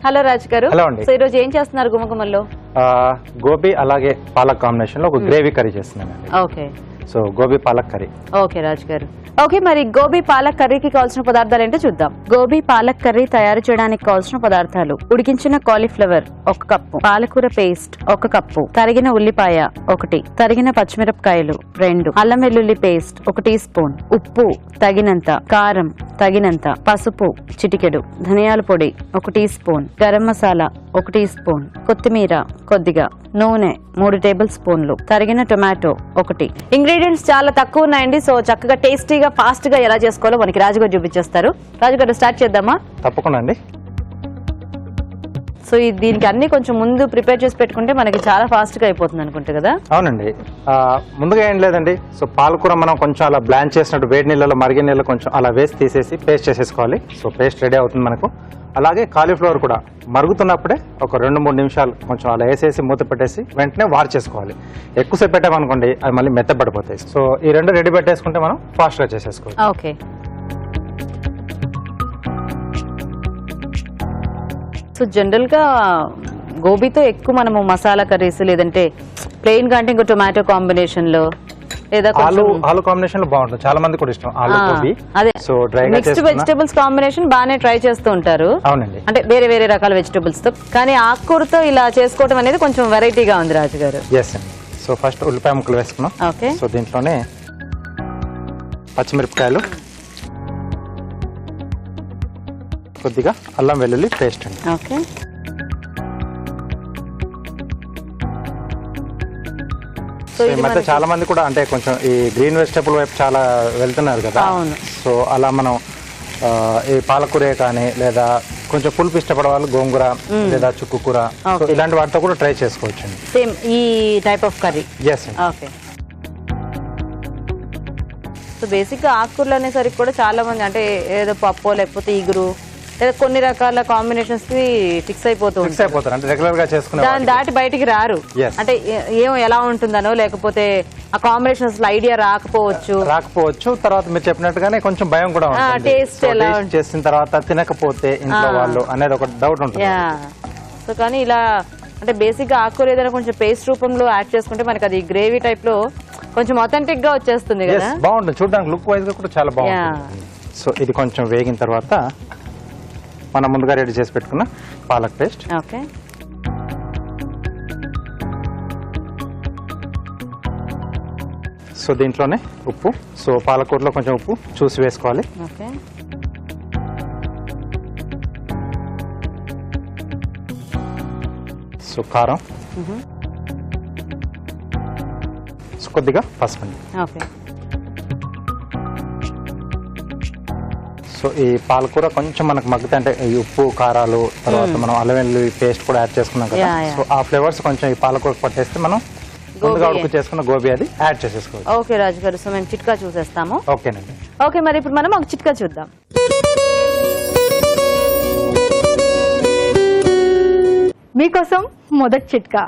Hello Raj గారు. Hello అండి. So ఈ రోజు ఏం చేస్తున్నారు గుమగుమల్లో? గోబీ అలాగే పాలక్ కాంబినేషన్ లో ఒక గ్రేవీ కర్రీ చేస్తున్నానండి. Okay, so gobi palak curry. Okay Raj గారు. ఓకే, మరి గోబీ పాలక్ కర్రీకి కావాల్సిన పదార్థాలు ఏంటో చూద్దాం. గోబీ పాలక్ కర్రీ తయారు చేయడానికి కావాల్సిన పదార్థాలు: ఉడికించిన కాలీఫ్లవర్ 1 కప్పు, పాలకూర పేస్ట్ 1 కప్పు, తరిగిన ఉల్లిపాయ 1, తరిగిన పచ్చిమిరపకాయలు 2, అల్లం వెల్లుల్లి పేస్ట్ 1 టీ స్పూన్, ఉప్పు తగినంత, కారం తగినంత, పసుపు చిటికెడు, ధనియాల పొడి 1 teaspoon, garam masala 1 teaspoon, కొత్తిమీర కొద్దిగా, నూనె 3 టేబుల్ స్పూన్లు, తరిగిన టొమాటో 1. ఇంగ్రీడియంట్స్ చాలా తక్కువ ఉన్నాయండి. సో చక్కగా టేస్టీగా ఫాస్ట్ గా ఎలా చేసుకోవాలో మనకి రాజుగారు చూపించేస్తారు. రాజుగారు స్టార్ట్ చేద్దామా? తప్పకుండా అండి. సో దీనికి అన్ని కొంచెం ముందు ప్రిపేర్ చేసి పెట్టుకుంటే మనకి చాలా ఫాస్ట్ గా అయిపోతుంది అనుకుంటా కదా? అవునండి. ముందుగా ఏం లేదండి. సో పాలకూర మనం కొంచెం అలా బ్లాంచ్ చేసినట్టు వేడి నీళ్ళలో మరిగిన నీళ్ళు కొంచెం అలా వేసి తీసేసి పేస్ట్ చేసేసుకోవాలి. సో పేస్ట్ రెడీ అవుతుంది మనకు. అలాగే కాలీఫ్లవర్ కూడా మరుగుతున్నప్పుడే ఒక 2-3 నిమిషాలు కొంచెం అలా వేసేసి మూత పెట్టేసి వెంటనే వార్ చేసుకోవాలి. ఎక్కువసేపు పెట్టామనుకోండి అవి మళ్ళీ మెత్తపడిపోతాయి. సో ఈ 2 రెడీ పెట్టేసుకుంటే మనం ఫాస్ట్ గా చేసేసుకోవాలి. ఓకే. సో జనరల్ గా గోబీతో ఎక్కువ మనము మసాలా కర్రీస్ లేదంటే ప్లెయిన్ గా అంటే ఇంకో టొమాటో కాంబినేషన్ లో లేదా ఆలు కాంబినేషన్ లో బాగుంటుంది. చాలా మంది కూడా ఇష్టం ఆలు గోబీ. అదే సో డ్రైగా మిక్స్డ్ వెజిటబుల్స్ కాంబినేషన్ బాగానే ట్రై చేస్తూ ఉంటారు. అవునండి. అంటే వేరే వేరే రకాల వెజిటబుల్స్ తో. కానీ ఆకుకూరతో ఇలా చేసుకోవడం అనేది కొంచెం వెరైటీగా ఉంది రాజు గారు. ఎస్ అండి. సో ఫస్ట్ ఉల్లిపాయ ముక్కలు వేసుకున్నాం. ఓకే. సో దీంట్లోనే పచ్చిమిరపకాయలు, కొద్దిగా అల్లం వెల్లుల్లి పేస్ట్ అండి. ఓకే. సో ఈ మధ్య చాలా మంది కూడా అంటే కొంచెం ఈ గ్రీన్ వెజిటబుల్ వైపు చాలా వెళ్తున్నారు కదా. సో అలా మనం ఈ పాలకూరే కానీ లేదా కొంచెం పులుపు ఇష్టపడే వాళ్ళు గోంగూర లేదా చుక్కుకూర ఇలాంటి వాటితో కూడా ట్రై చేసుకోవచ్చు. సేమ్ ఈ type of curry. Yes. Okay. So basic గా ఆకుకూరలు అనేసరికి కూడా చాలా మంది అంటే ఏదో పప్పు లేకపోతే ఈగురు లేదా కొన్ని రకాల కాంబినేషన్స్ కి ఫిక్స్ అయిపోతారు. అంటే రెగ్యులర్ గా చేసుకునే దాన్ని దాటి బయటికి రారు. అంటే ఏమో ఎలా ఉంటుందనో లేకపోతే ఆ కాంబినేషన్స్ ఐడియా రాకపోవచ్చు. తర్వాత మీరు చెప్పినట్టుగానే కొంచెం భయం కూడా ఉంటుంది. టేస్ట్ ఎలా చేసిన తర్వాత తినకపోతే ఇంట్లో వాళ్ళు అనేది ఒక డౌట్ ఉంటుంది. సో కానీ ఇలా అంటే బేసిక్ గా ఆకుకూర ఏదైనా కొంచెం పేస్ట్ రూపంలో యాడ్ చేసుకుంటే మనకి అది గ్రేవీ టైప్ లో కొంచెం అథెంటిక్ గా వచ్చేస్తుంది కదా. బాగుంటుంది చూడడానికి, లుక్ వైజ్ గా కూడా చాలా బాగుంటుంది. సో ఇది కొంచెం వేగిన తర్వాత మనం ముందుగా రెడీ చేసి పెట్టుకున్న పాలక్ పేస్ట్. ఓకే. సో దీంట్లోనే ఉప్పు. సో పాలకూరలో కొంచెం ఉప్పు చూసి వేసుకోవాలి. ఓకే. సో కారం, సో కొద్దిగా పసుపు అండి. ఓకే. సో ఈ పాలకూర కొంచెం మనకు మగ్గితే అంటే ఈ ఉప్పు కారాలు తర్వాత మనం అల్లం వెల్లుల్లి పేస్ట్ కూడా యాడ్ చేసుకున్నాం కదా. సో ఆ ఫ్లేవర్స్ కొంచెం ఈ పాలకూర పట్టేస్తే మనం ముందుగా ఉడుకు చేసుకున్న గోబీ అది యాడ్ చేసేసుకోవచ్చు. ఓకే రాజు గారు. సో మేము చిట్కా చూసేస్తాము. ఓకేనండి. ఓకే, మరి ఇప్పుడు మనం ఒక చిట్కా చూద్దాం. మీకోసం మొదటి చిట్కా.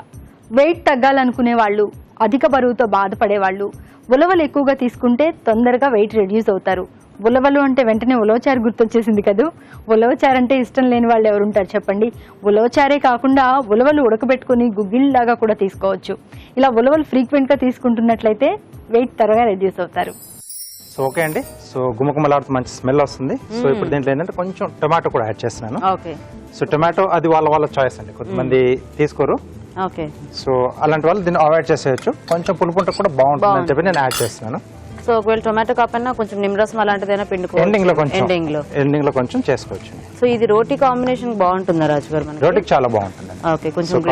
వెయిట్ తగ్గాలనుకునే వాళ్ళు, అధిక బరువుతో బాధపడే వాళ్ళు ఉలవలు ఎక్కువగా తీసుకుంటే తొందరగా వెయిట్ రెడ్యూస్ అవుతారు. ఉలవలు అంటే వెంటనే ఉలవచారు గుర్తొచ్చేసింది కదూ. ఉలవచారు అంటే ఇష్టం లేని వాళ్ళు ఎవరుంటారు చెప్పండి. ఉలవచారే కాకుండా ఉలవలు ఉడకబెట్టుకుని గుగ్గిళ్ళలాగా కూడా తీసుకోవచ్చు. ఇలా ఉలవలు ఫ్రీక్వెంట్ గా తీసుకుంటున్నట్లయితే వెయిట్ త్వరగా రెడ్యూస్ అవుతారు. సో ఓకే అండి. సో గుమగుమలాడుతూ మంచి స్మెల్ వస్తుంది. సో ఇప్పుడు దీంట్లో ఏంటంటే కొంచెం టొమాటో కూడా యాడ్ చేస్తున్నాను. ఓకే. సో టొమాటో అది వాళ్ళ చాయిస్ అండి. కొంతమంది తీసుకోరు. ఓకే. సో అలాంటి వాళ్ళు దీన్ని అవాయిడ్ చేసేయచ్చు. కొంచెం పులుపుంటే కూడా బాగుంటుంది అని చెప్పి నేను యాడ్ చేస్తున్నాను. సో ఒకవేళ టొమాటో కాపన్నా కొంచెం నిమ్మరసం అలాంటిదైనా పిండుకోవచ్చు. ఎండింగ్ లో కొంచెం చేసుకోవచ్చు. సో ఇది రోటీ కాంబినేషన్ బాగుంటుందా రాజు గారు? రోటీకి చాలా బాగుంటుంది. ఓకే. కొంచెం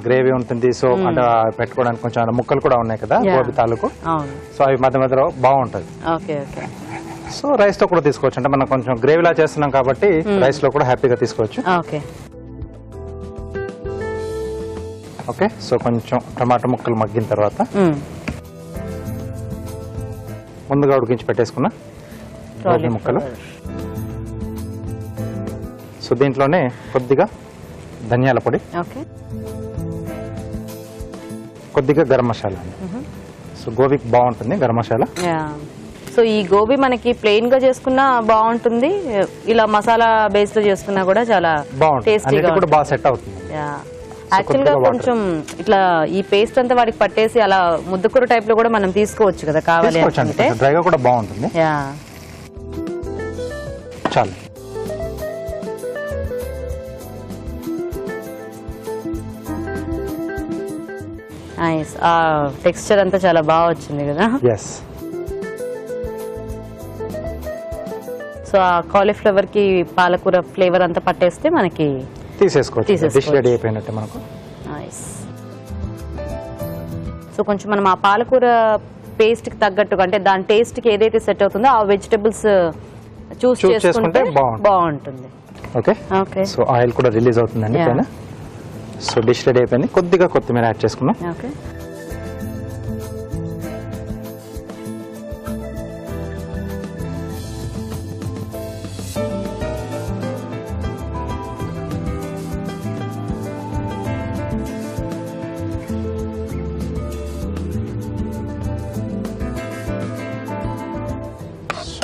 గ్రేవీ ఉంటుంది. సో అంటే పెట్టుకోవడానికి కొంచెం ముక్కలు కూడా ఉన్నాయి కదా గోబీ తాలూకు. సో అవి మధ్య మధ్యలో బాగుంటుంది. ఓకే. ఓకే. సో రైస్ తో కూడా తీసుకోవచ్చు. అంటే మనం కొంచెం గ్రేవీలా చేస్తున్నాం కాబట్టి రైస్ లో కూడా హ్యాపీగా తీసుకోవచ్చు. ఓకే. ఓకే. సో కొంచెం టమాటా ముక్కలు మగ్గిన తర్వాత ముందుగా ఉడికించి పెట్టేసుకున్న గోబీ ముక్కలు. సో దీంట్లోనే కొద్దిగా ధనియాల పొడి, కొద్దిగా గరం మసాలా. సో గోబీకి బాగుంటుంది గరం మసాలా. సో ఈ గోబీ మనకి ప్లెయిన్ గా చేసుకున్నా బాగుంటుంది, ఇలా మసాలా బేస్ లో చేసుకున్నా కూడా చాలా బాగుంటుంది, టేస్టీగా అన్నిటికీ కూడా బాగా సెట్ అవుతుంది. యాక్చువల్ గా కొంచెం ఇట్లా ఈ పేస్ట్ అంతా వాడికి పట్టేసి అలా ముద్దకూర టైప్ లో కూడా మనం తీసుకోవచ్చు కదా కావాలి అంటే. డ్రైగా కూడా బాగుంటుంది. యా చాలు. నైస్, ఆ టెక్స్చర్ అంతా చాలా బాగా వచ్చింది కదా. ఎస్. సో ఆ కాలీఫ్లవర్ కి పాలకూర ఫ్లేవర్ అంతా పట్టేస్తే మనకి తీసేసుకోవచ్చు, డిష్ రెడీ అయిపోయినట్టే మనకు. నైస్. సో కొంచెం మనం ఆ పాలకూర పేస్ట్ కి తగ్గట్టుగా అంటే దాని టేస్ట్ కి ఏదైతే సెట్ అవుతుందో ఆ వెజిటబుల్స్ చూస్ చేసుకుంటే బాగుంటుంది. Okay okay. సో ఆయిల్ కూడా రిలీజ్ అవుతుందండి పైన. సో డిష్ రెడీ అయిపోయింది, కొద్దిగా కొత్తిమీర యాడ్ చేసుకున్నాం. ఓకే.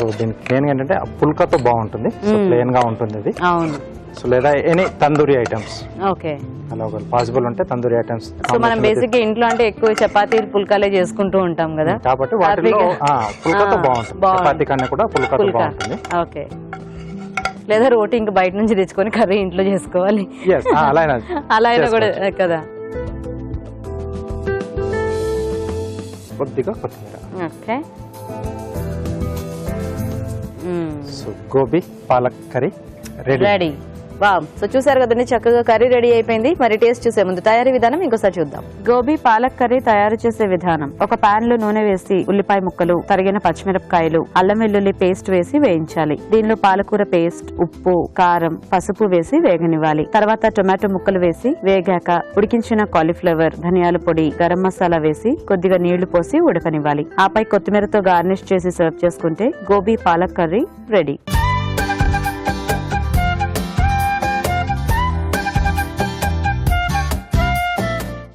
సో దీనికి మెయిన్ ఏంటంటే ఆ పుల్కాతో బాగుంటుంది, సో ప్లెయిన్ గా ఉంటుంది ఇది. అవును. సో లేదా ఎనీ తందూరి ఐటమ్స్, ఓకే, అలా ఒకవేళ పాసిబుల్ ఉంటే తందూరి ఐటమ్స్. సో మనం బేసిక్ గా ఇంట్లో అంటే ఎక్కువ చపాతీలు పుల్కాలే చేసుకుంటూ ఉంటాం కదా, కాబట్టి వాటిలో పుల్కాతో బాగుంటుంది, చపాతీ కన్నా కూడా పుల్కాతో బాగుంటుంది. ఓకే. లేదా రోటీ ఇంకా బయట నుంచి తెచ్చుకొని కర్రీ ఇంట్లో చేసుకోవాలి, అలా అయినా కూడా కదా. కొద్దిగా కొత్తిమీర. Okay. So gobi palak curry ready. Wow. So చూసారు కదండి, చక్కగా కర్రీ రెడీ అయిపోయింది. మరి టేస్ట్ చూసే ముందు తయారీ విధానం ఇంకోసారి చూద్దాం. గోబీ పాలక్ కర్రీ తయారు చేసే విధానం: ఒక పాన్ లో నూనె వేసి ఉల్లిపాయ ముక్కలు, తరిగిన పచ్చిమిరపకాయలు, అల్లం వెల్లుల్లి పేస్ట్ వేసి వేయించాలి. దీనిలో పాలకూర పేస్ట్, ఉప్పు, కారం, పసుపు వేసి వేగనివ్వాలి. తర్వాత టొమాటో ముక్కలు వేసి వేగాక ఉడికించిన కాలీఫ్లవర్, ధనియాల పొడి, గరం మసాలా వేసి కొద్దిగా నీళ్లు పోసి ఉడకనివ్వాలి. ఆపై కొత్తిమీరతో గార్నిష్ చేసి సర్వ్ చేసుకుంటే గోబీ పాలక్ కర్రీ రెడీ.